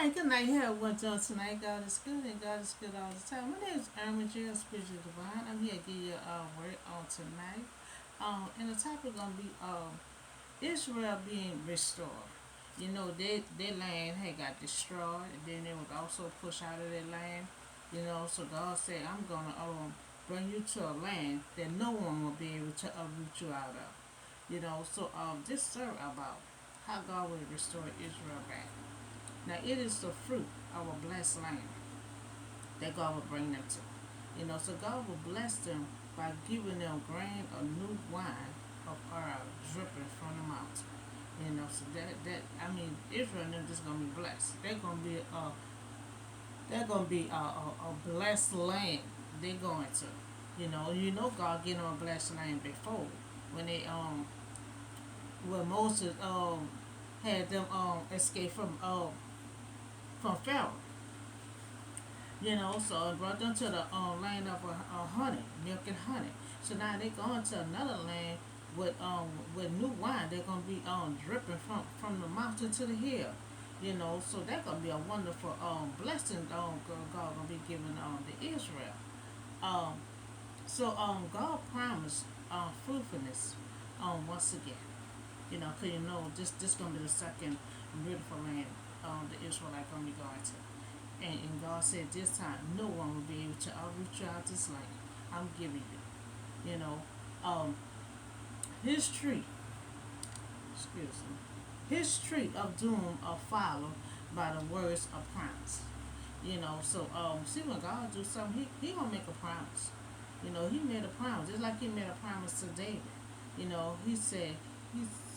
Hey, good night. Here, what's on tonight? God is good and God is good all the time. My name is Irma Jill, Spiritual Divine. I'm here to give you a word on tonight. And the topic gonna be Israel being restored. You know, their land had got destroyed, and then they was also pushed out of their land. You know, so God said, "I'm gonna bring you to a land that no one will be able to uproot you out of." You know, so this story about how God will restore Israel back. Now it is the fruit of a blessed land that God will bring them to. You know, so God will bless them by giving them grain of new wine of oil dripping from the mountain. You know, so that I mean Israel and them just gonna be blessed. They're gonna be a blessed land they're going to. You know God gave them a blessed land before when they when Moses had them escape from Pharaoh. You know, so it brought them to the land of honey, milk and honey. So now they're going to another land with new wine. They're gonna be dripping from the mountain to the hill. You know, so that's gonna be a wonderful blessing God gonna be giving to Israel. Um, God promised fruitfulness once again. You know, 'cause you know this gonna be the second beautiful land the Israelite gonna be going to. And God said this time no one will be able to uproot you out this land. I'm giving you. You know, um, his tree, excuse me, his tree of doom are followed by the words of promise. You know, so see when God do something, he gonna make a promise. You know, he made a promise, just like he made a promise to David. You know, he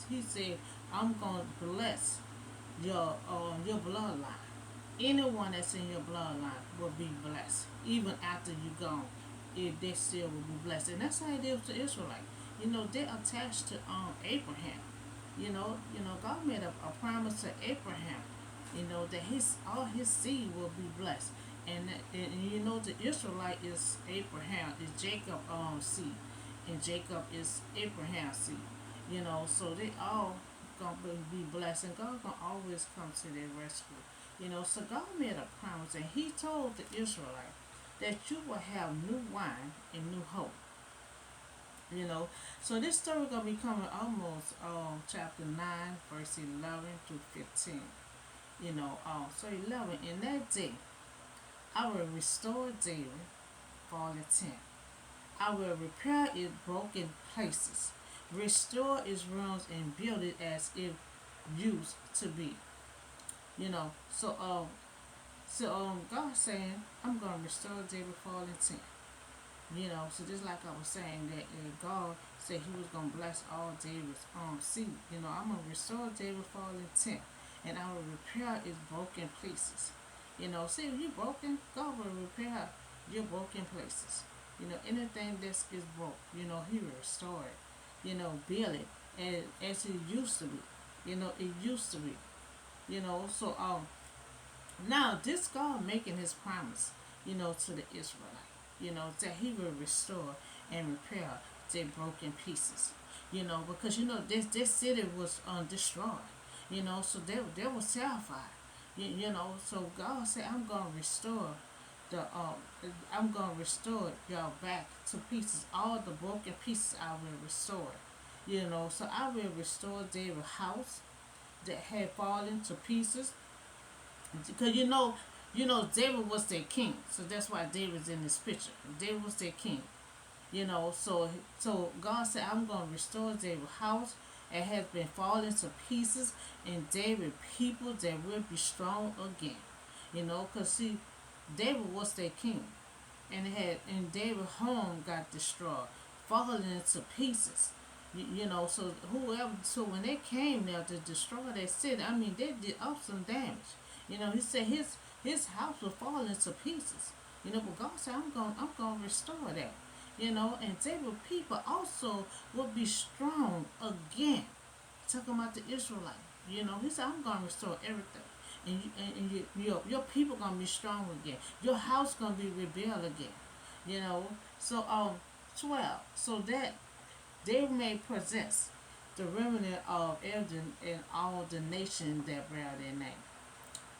he said, I'm gonna bless your bloodline. Anyone that's in your bloodline will be blessed. Even after you gone, they still will be blessed. And that's how it is to Israelite. You know, they're attached to Abraham. God made a promise to Abraham. You know that his all his seed will be blessed. And you know the Israelite is Abraham, is Jacob seed, and Jacob is Abraham's seed. You know, so they all gonna be blessed, and God gonna always come to their rescue. You know, so God made a promise, and He told the Israelite that you will have new wine and new hope. You know, so this story gonna be coming almost chapter 9 verse 11 through 15. You know, so 11, in that day I will restore David fallen tent. I will repair its broken places, restore its ruins, and build it as it used to be. You know, God saying, I'm gonna restore David fallen tent. You know, so just like I was saying that God said He was gonna bless all David's seed. You know, I'm gonna restore David fallen tent, and I will repair its broken places. You know, see if you broken, God will repair your broken places. You know, anything that is broke, you know, He will restore it. You know, build it as it used to be. You know, it used to be. You know, so now this God making His promise, you know, to the Israelite, you know, that He will restore and repair their broken pieces. You know, because you know this city was destroyed. You know, so they were terrified. You know, so God said, the I'm gonna restore y'all back to pieces. All the broken pieces I will restore. You know, so I will restore David's house that had fallen to pieces. Because David was their king, so that's why David's in this picture. David was their king. You know, so God said, I'm gonna restore David's house. It has been falling to pieces, and David people that will be strong again. You know, cause see, David was their king, and David's home got destroyed, falling into pieces. You know, so when they came there to destroy that city, I mean, they did awesome damage. You know, he said his house was falling to pieces. You know, but God said, I'm gonna restore that. You know, and David people also will be strong again. Talking about the Israelite. You know, he said, I'm gonna restore everything. And your people gonna be strong again. Your house gonna be rebuilt again. You know, so 12. So that they may possess the remnant of Edom and all the nations that bear their name.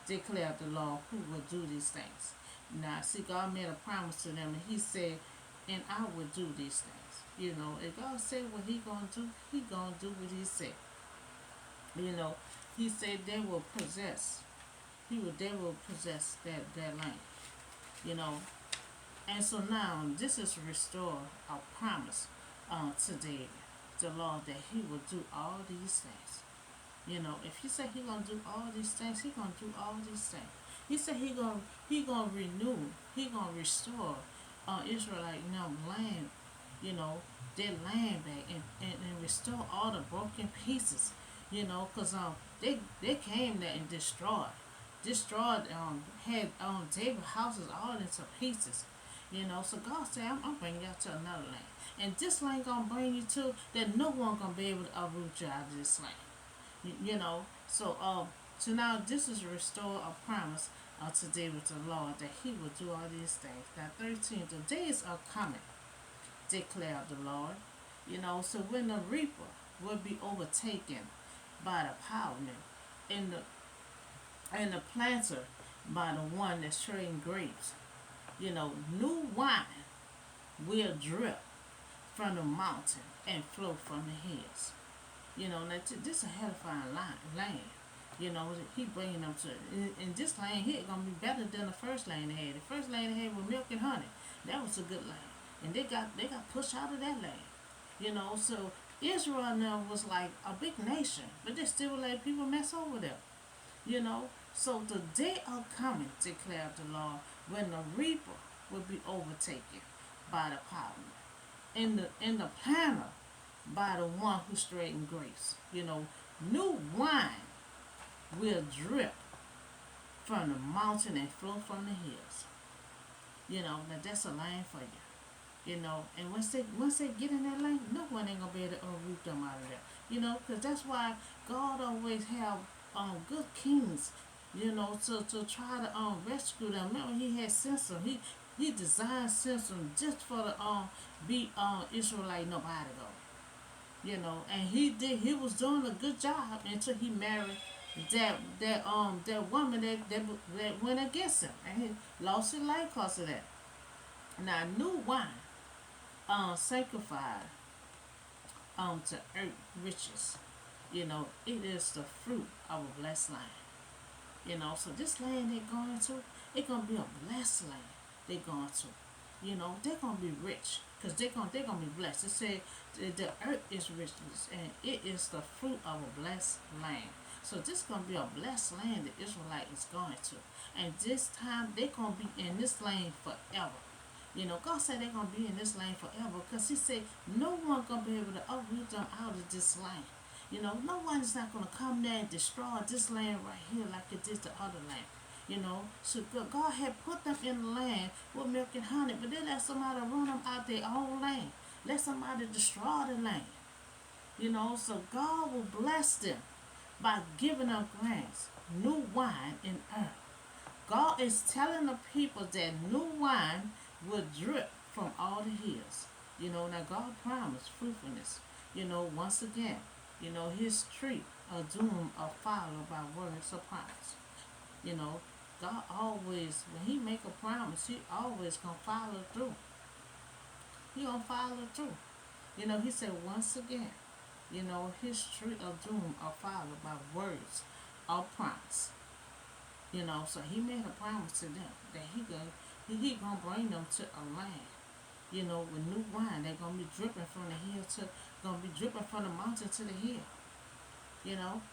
declared the Lord, who will do these things. Now, see, God made a promise to them, and He said, and I will do these things. If God said what He gonna do, He gonna do what He said. You know, He said they will possess. They will possess that land. You know, and so now this is restore our promise to David, the Lord, that He will do all these things. If He said He gonna do all these things, He gonna do all these things. He said He gonna renew, He gonna restore Israelite land, you know, their land back, and restore all the broken pieces. Cause they came there and destroyed had David houses all into pieces. So God said, I'm bringing you out to another land. And this land gonna bring you to that no one gonna be able to uproot you out of this land. So now this is restore a promise to David the Lord, that He will do all these things. Now 13, the days are coming, declared the Lord. So when the reaper will be overtaken by the plowman, and the planter by the one that's trading grapes, new wine will drip from the mountain and flow from the hills. Now this is a hellfire land. He bringing them to, and this land here gonna be better than the first land they had. The first land they had was milk and honey. That was a good land, and they got pushed out of that land. So Israel now was like a big nation, but they still let people mess over them. So the day are coming, declared the Lord, when the reaper will be overtaken by the plowman, and the planter by the one who straightened grapes. New wine will drip from the mountain and flow from the hills. Now that's a land for you. And once they get in that land, no one ain't gonna be able to uproot them out of there. Because that's why God always have good kings. To try to rescue them. Remember, He had Samson. He designed Samson just for the be Israelite nobody though. And he was doing a good job until he married that woman that went against him, and he lost his life because of that. Now new wine sanctified to earth riches. It is the fruit of a blessed land. So this land they're going to, it's gonna be a blessed land they're going to. They're gonna be rich because they're gonna be blessed. It said the earth is richness, and it is the fruit of a blessed land. So this gonna be a blessed land the Israelite is going to, and this time they're gonna be in this land forever. God said they're gonna be in this land forever because He said no one gonna be able to uproot them out of this land. No one is not gonna come there and destroy this land right here like it did the other land. So God had put them in the land with milk and honey, but they let somebody run them out their own land. Let somebody destroy the land. So God will bless them by giving them grants, new wine in earth. God is telling the people that new wine will drip from all the hills. Now God promised fruitfulness. Once again, His tree of doom are followed by words of promise. You know, God always, when He make a promise, He always gonna follow through. He gonna follow through. He said once again, His tree of doom are followed by words of promise. So He made a promise to them that He gonna bring them to a land. With new wine, they're gonna be dripping from the hill gonna be dripping from the mountain to the hill.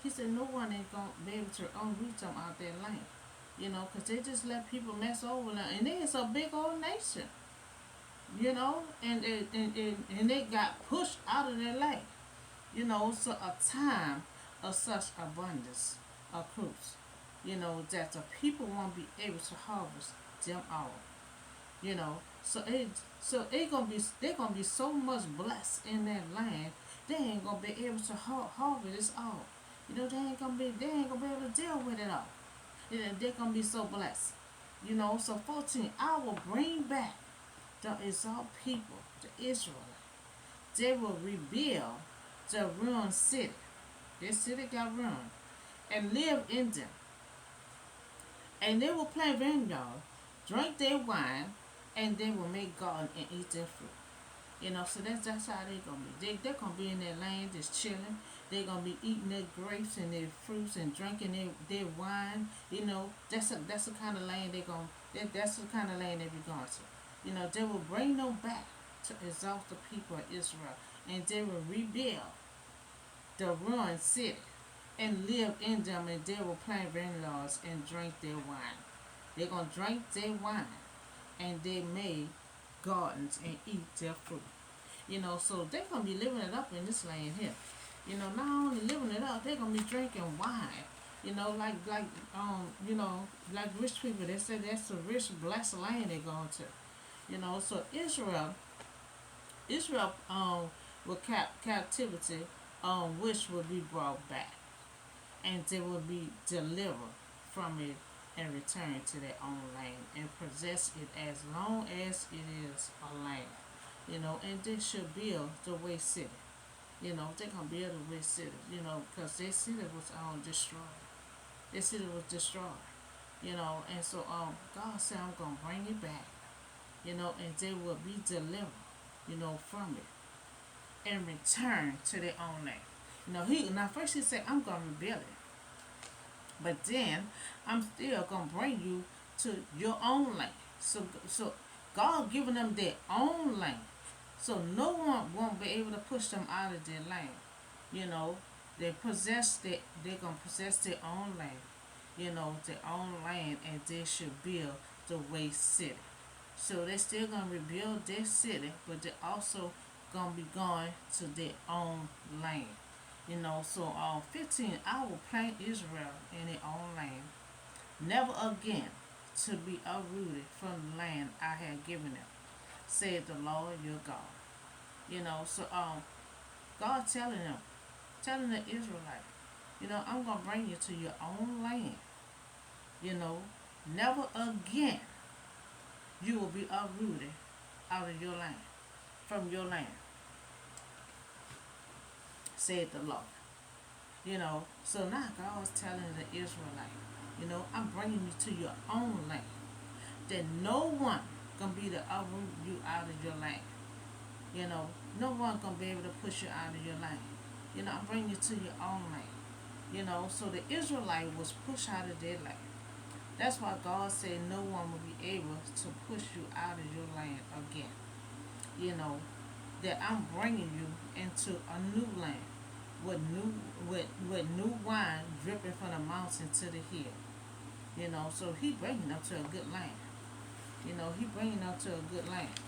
He said no one ain't gonna be able to unroot them out their land. Because they just let people mess over them, and it's a big old nation. And they got pushed out of their land. So a time of such abundance of fruits, that the people won't be able to harvest them all. So it gonna be they're gonna be so much blessed in that land, they ain't gonna be able to harvest this all. They ain't gonna be able to deal with it all. They're gonna be so blessed. So 14, I will bring back the exalt people, the Israelites. They will rebuild the ruined city. This city got ruined, and live in them. And they will plant vineyard, drink their wine, and they will make garden and eat their fruit. So that's how they gonna be. They're gonna be in their land just chilling. They're gonna be eating their grapes and their fruits and drinking their wine. That's the kind of land that's the kind of land they be going to. They will bring them back to exalt the people of Israel, and they will rebuild the ruined city and live in them, and they will plant vineyards and drink their wine. They're gonna drink their wine, and they make gardens and eat their fruit. So they're gonna be living it up in this land here. Not only living it up, they're gonna be drinking wine. Like rich people, they say that's a rich, blessed land they're going to. So Israel, with captivity, which will be brought back, and they will be delivered from it and return to their own land and possess it as long as it is a land. And they should build the way city. They're gonna build the way city. Because their city was destroyed. Their city was destroyed. And so God said, I'm gonna bring it back. And they will be delivered. From it and return to their own land. First he said, I'm gonna rebuild it. But then I'm still gonna bring you to your own land. So God giving them their own land. So no one won't be able to push them out of their land. They're gonna possess their own land. Their own land, and they should build the way city. So they're still gonna rebuild their city, but they're also gonna be going to their own land. So 15, I will plant Israel in their own land, never again to be uprooted from the land I have given them, said the Lord your God. So God telling the Israelites, I'm gonna bring you to your own land. Never again you will be uprooted out of your land, from your land, said the Lord. So now God's telling the Israelites, I'm bringing you to your own land. That no one gonna be to uproot you out of your land. No one gonna be able to push you out of your land. I'm bringing you to your own land. So the Israelite was pushed out of their land. That's why God said no one will be able to push you out of your land again. That I'm bringing you into a new land with new wine dripping from the mountain to the hill. So he bringing them to a good land. He bringing them to a good land.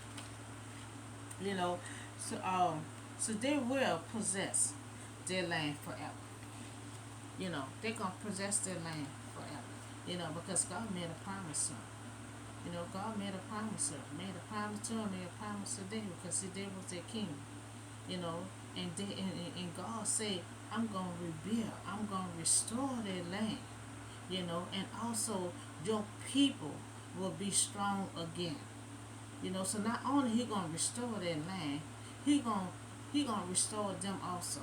You know, so so they will possess their land forever. They're gonna possess their land forever. Because God made a promise to them. God made a promise to them. Made a promise to them. Made a promise to David because David was their king. You know, and God said, I'm gonna rebuild. I'm gonna restore their land. And also your people will be strong again. So not only he gonna restore their land, he gonna restore them also.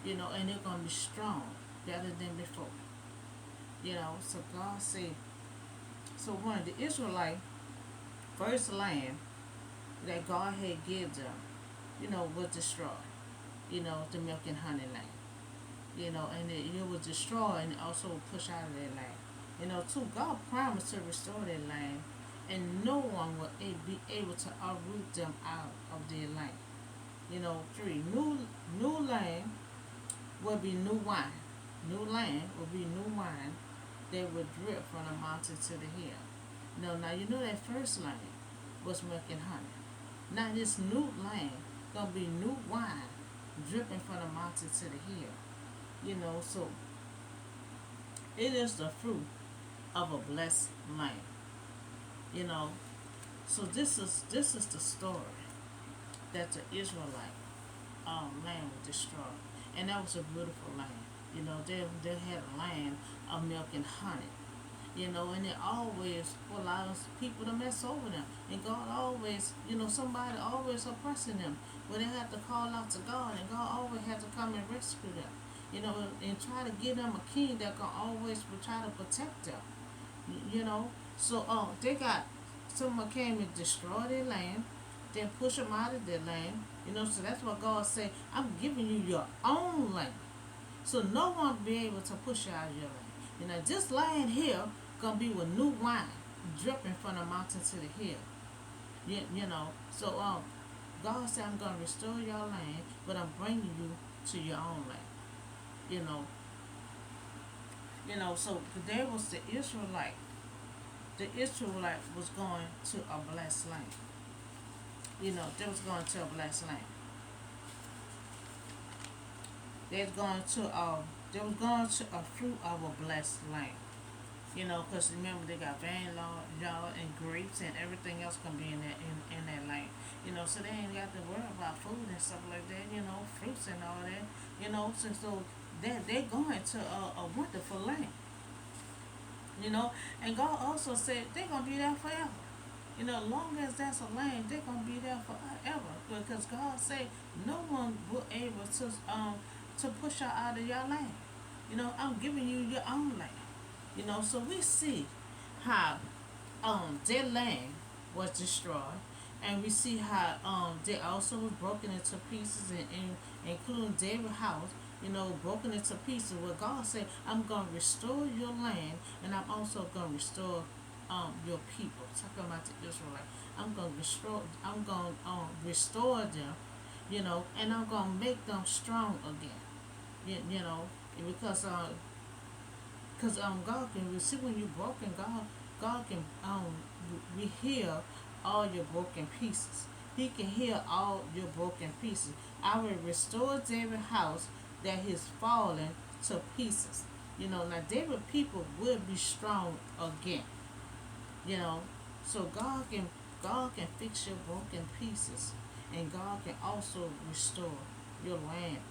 And they're gonna be strong better than before. So God said, so when the Israelite first land that God had given them, was destroyed. The milk and honey land. And it was destroyed and also pushed out of their land. Too, God promised to restore their land, and no one will be able to uproot them out of their land. 3, new land will be new wine. New land will be new wine that will drip from the mountain to the hill. Now that first land was milk and honey. Now this new land gonna be new wine dripping from the mountain to the hill. So it is the fruit of a blessed land. So this is the story that the Israelite land was destroyed, and that was a beautiful land. They had a land of milk and honey. And it always allows people to mess over them. And God always, somebody always oppressing them. Where they have to call out to God, and God always had to come and rescue them. And try to give them a king that can always try to protect them. you know. So they got someone came and destroyed their land, then push them out of their land. You know, so that's what God said. I'm giving you your own land. So no one will be able to push you out of your land. You know, this land here gonna be with new wine dripping from the mountain to the hill. You know, so God said I'm gonna restore your land, but I'm bringing you to your own land. You know, so there was the Israelite. The Israelite was going to a blessed land. You know, they was going to a blessed land. They was going to a fruit of a blessed land. You know, because remember they got vanilla, y'all, and grapes and everything else can be in that land. You know, so they ain't got to worry about food and stuff like that. You know, fruits and all that. You know, so they're going to a wonderful land. You know, and God also said they're gonna be there forever. You know, long as that's a land, they're gonna be there forever. Because God said no one will able to push out of your land. You know, I'm giving you your own land. You know, so we see how their land was destroyed, and we see how they also was broken into pieces, and including David's house. You know, broken into pieces. Where God said, "I'm gonna restore your land, and I'm also gonna restore your people." Talking about the Israelites, I'm gonna restore them. You know, and I'm gonna make them strong again. You know, because God can see when you're broken. God can heal all your broken pieces. He can heal all your broken pieces. I will restore David's house that is fallen to pieces. You know, now David people will be strong again. You know, so God can fix your broken pieces, and God can also restore your land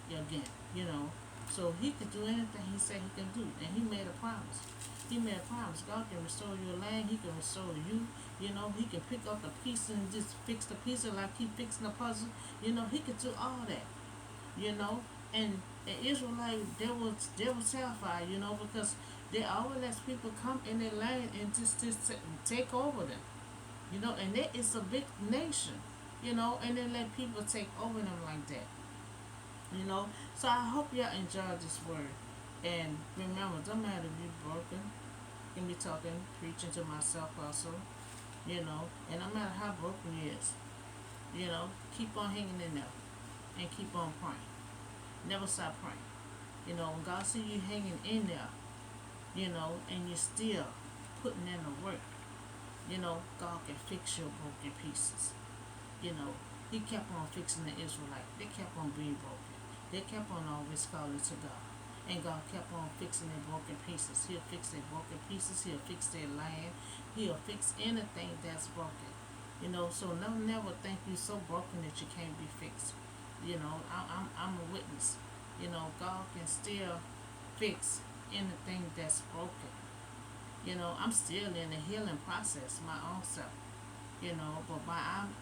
again. You know, so He can do anything He said He can do, and He made a promise. He made a promise. God can restore your land. He can restore you. You know, He can pick up the pieces and just fix the pieces like He fixing the puzzle. You know, He can do all that. You know, and the Israelite they was terrified. You know, because they always let people come in their land and just take over them. You know, and that is a big nation. You know, and they let people take over them like that. You know, so I hope y'all enjoyed this word. And remember, don't matter if you're broken. I can be talking, preaching to myself also. You know, and no matter how broken you is, you know, keep on hanging in there and keep on praying. Never stop praying. You know, when God see you hanging in there, you know, and you're still putting in the work, you know, God can fix your broken pieces. You know, He kept on fixing the Israelites. They kept on being broken. They kept on always calling to God. And God kept on fixing their broken pieces. He'll fix their broken pieces. He'll fix their land. He'll fix anything that's broken. You know, so never think you're so broken that you can't be fixed. You know, I'm a witness. You know, God can still fix anything that's broken. You know, I'm still in the healing process, my own self. You know, but by I'm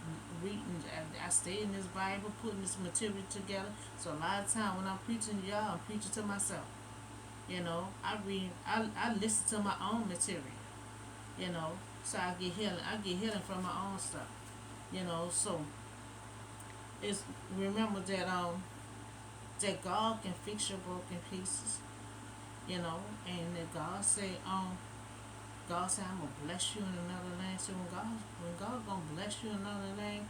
reading, I stay in this Bible, putting this material together. So a lot of time when I'm preaching to y'all, I'm preaching to myself. You know, I listen to my own material. You know, so I get healing. I get healing from my own stuff. You know, so it's remember that God can fix your broken pieces. You know, and that God said, I'm gonna bless you in another land. So when God gonna bless you in another land,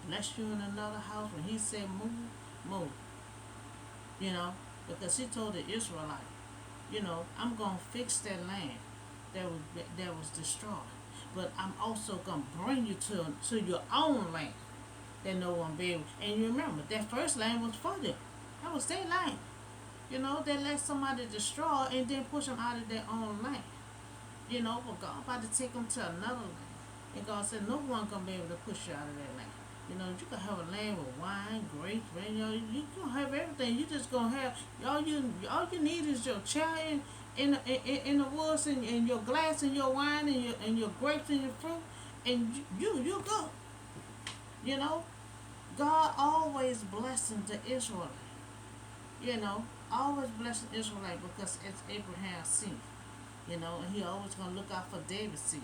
bless you in another house, when He said move, move. You know, because He told the Israelite, you know, I'm gonna fix that land that was destroyed, but I'm also gonna bring you to your own land that no one be able. And you remember that first land was for them. That was their land. You know, they let somebody destroy and then push them out of their own land. You know, but God about to take them to another land. And God said, no one gonna be able to push you out of that land. You know, you can have a land with wine, grapes, you know, you can have everything. You just gonna have all you need is your chair in the woods and your glass and your wine and your grapes and your fruit, and you go. You know, God always blessing the Israelite. You know, always blessing Israelite because it's Abraham's seed. And he always gonna look out for David's seed.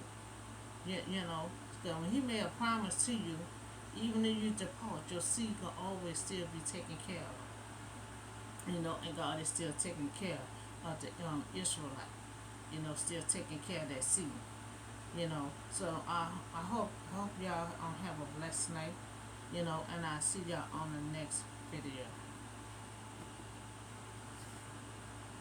You know, so when he made a promise to you, even if you depart, your seed can always still be taken care of. And God is still taking care of the Israelite. Still taking care of that seed. So I hope y'all have a blessed night. And I see y'all on the next video.